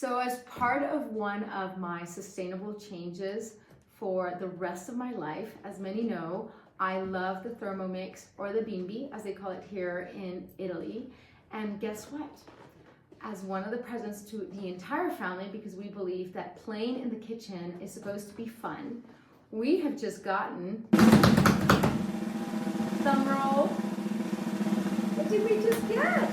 So as part of one of my sustainable changes for the rest of my life, as many know, I love the Thermomix, or the Bimby, as they call it here in Italy. And guess what? As one of the presents to the entire family, because we believe that playing in the kitchen is supposed to be fun, we have just gotten, thumb roll, what did we just get?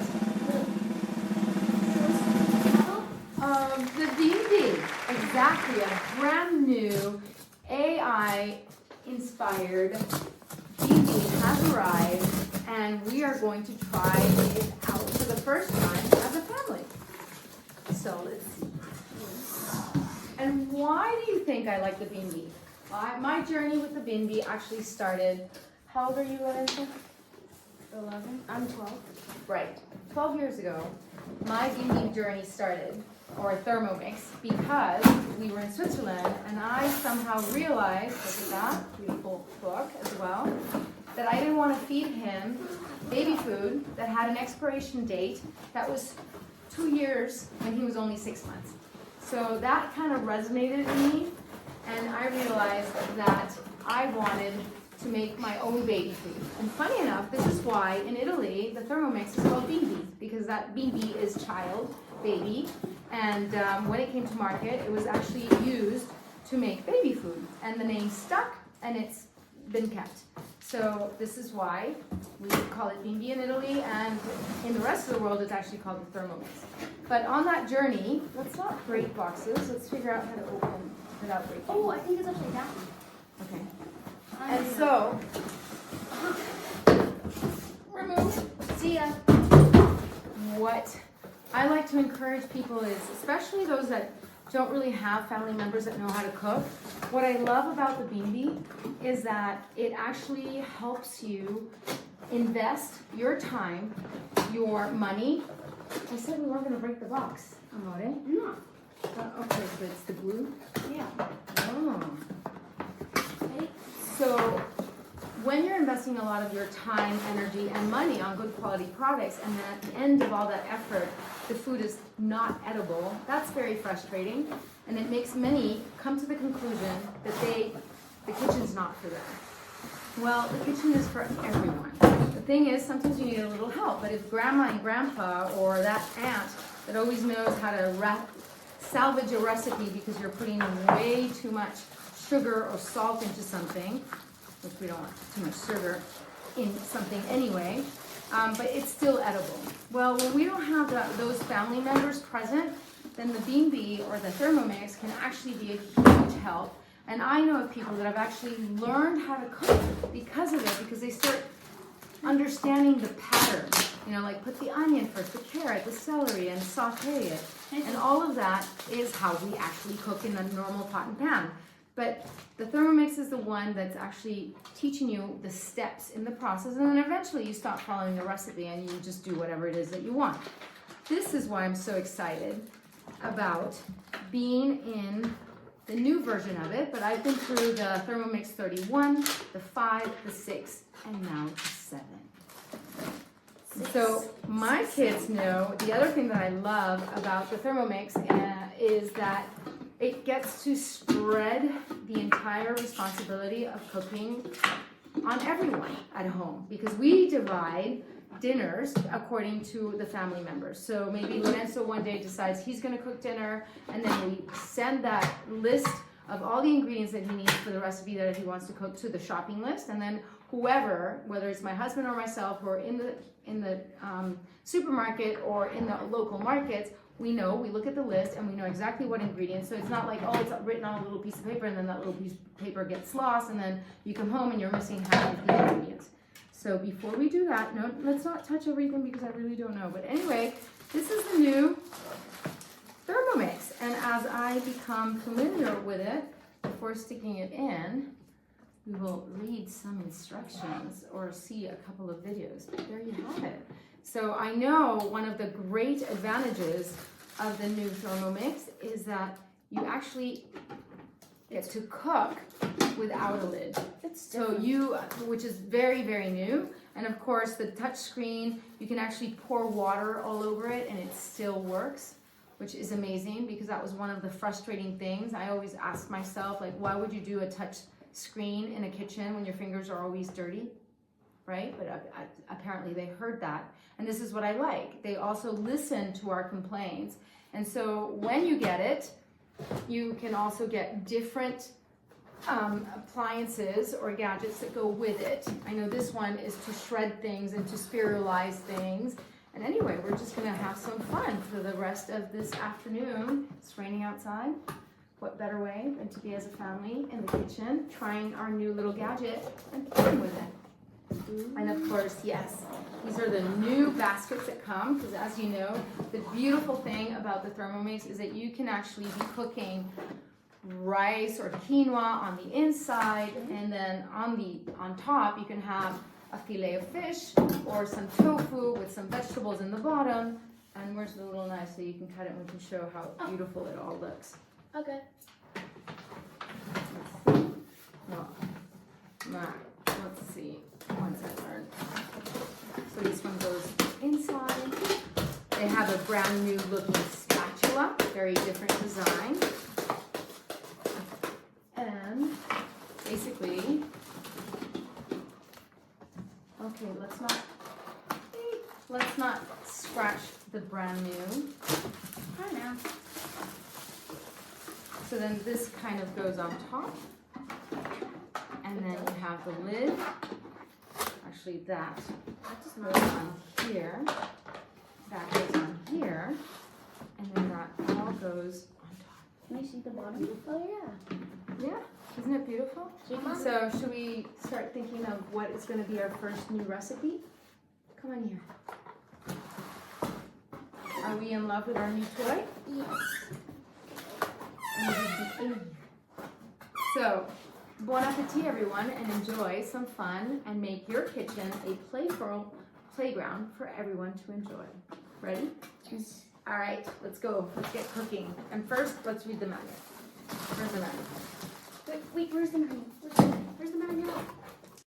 The Bimby, exactly, a brand new AI-inspired Bimby has arrived, and we are going to try it out for the first time as a family. So let's see. And why do you think I like the Bimby? My journey with the Bimby actually started, how old are you, Larissa? 11? I'm 12. Right, 12 years ago, my Bimby journey started, or Thermomix, because we were in Switzerland and I somehow realized, look at that beautiful book as well, that I didn't want to feed him baby food that had an expiration date that was 2 years when he was only 6 months. So that kind of resonated in me, and I realized that I wanted to make my own baby food. And funny enough, this is why in Italy the Thermomix is called Bimby, because that Bimby is child, baby, and when it came to market, it was actually used to make baby food, and the name stuck, and it's been kept. So this is why we call it Bimby in Italy, and in the rest of the world it's actually called the Thermomix. But on that journey, let's not break boxes, let's figure out how to open without breaking. Oh, I think it's upside down. Okay. And so, remove. See ya. What I like to encourage people is, especially those that don't really have family members that know how to cook, what I love about the Bimby is that it actually helps you invest your time, your money. I said we weren't going to break the box, amore? No. Okay, so it's the glue? Yeah. Oh. Okay. So when you're investing a lot of your time, energy, and money on good quality products, and then at the end of all that effort, the food is not edible, that's very frustrating, and it makes many come to the conclusion that the kitchen's not for them. Well, the kitchen is for everyone. The thing is, sometimes you need a little help, but if grandma and grandpa, or that aunt that always knows how to salvage a recipe because you're putting way too much sugar or salt into something, which we don't want too much sugar in something anyway, but it's still edible. Well, when we don't have those family members present, then the Bimby or the Thermomix can actually be a huge help. And I know of people that have actually learned how to cook because of it, because they start understanding the pattern. You know, like put the onion first, the carrot, the celery, and saute it. And all of that is how we actually cook in a normal pot and pan. But the Thermomix is the one that's actually teaching you the steps in the process, and then eventually you stop following the recipe and you just do whatever it is that you want. This is why I'm so excited about being in the new version of it, but I've been through the Thermomix 31, the 5, the 6, and now the 7. So my kids know, the other thing that I love about the Thermomix is that it gets to spread the entire responsibility of cooking on everyone at home, because we divide dinners according to the family members. So maybe Lorenzo one day decides he's going to cook dinner, and then we send that list of all the ingredients that he needs for the recipe that he wants to cook to the shopping list, and then whoever, whether it's my husband or myself, who are in the supermarket or in the local markets, we look at the list and we know exactly what ingredients. So it's not like, oh, it's written on a little piece of paper and then that little piece of paper gets lost and then you come home and you're missing half of the ingredients. So before we do that, no, let's not touch everything because I really don't know. But anyway, this is the new Thermomix. And as I become familiar with it, before sticking it in, we will read some instructions or see a couple of videos. But there you have it. So I know one of the great advantages of the new Thermomix is that you actually get to cook without a lid. Which is very, very new. And of course the touch screen, you can actually pour water all over it and it still works. which is amazing because that was one of the frustrating things. I always ask myself, like, why would you do a touch screen in a kitchen when your fingers are always dirty, right? But apparently they heard that. And this is what I like. They also listen to our complaints. And so when you get it, you can also get different appliances or gadgets that go with it. I know this one is to shred things and to spiralize things. And anyway, we're just gonna have some fun for the rest of this afternoon. It's raining outside. What better way than to be as a family in the kitchen, trying our new little gadget and playing with it. And of course, yes, these are the new baskets that come, because as you know, the beautiful thing about the Thermomix is that you can actually be cooking rice or quinoa on the inside, and then on top you can have a fillet of fish or some tofu with some vegetables in the bottom. And where's the little knife so you can cut it and we can show how beautiful it all looks. Okay. Let's see. Once I learn. So this one goes inside. They have a brand new looking spatula, very different design. And basically, okay, let's not scratch the brand new. I know. So then this kind of goes on top. And then you have the lid. Actually, that goes on here. That goes on here. And then that all goes on top. Can I see the bottom? Oh, yeah. Yeah, isn't it beautiful? So should we start thinking of what is going to be our first new recipe? Come on here. Are we in love with our new toy? Yes. So, bon appetit everyone, and enjoy some fun and make your kitchen a playful playground for everyone to enjoy. Ready? Yes. All right, let's go. Let's get cooking. And first, let's read the manual. Where's the manual? Wait, where's the manual? Where's the manual?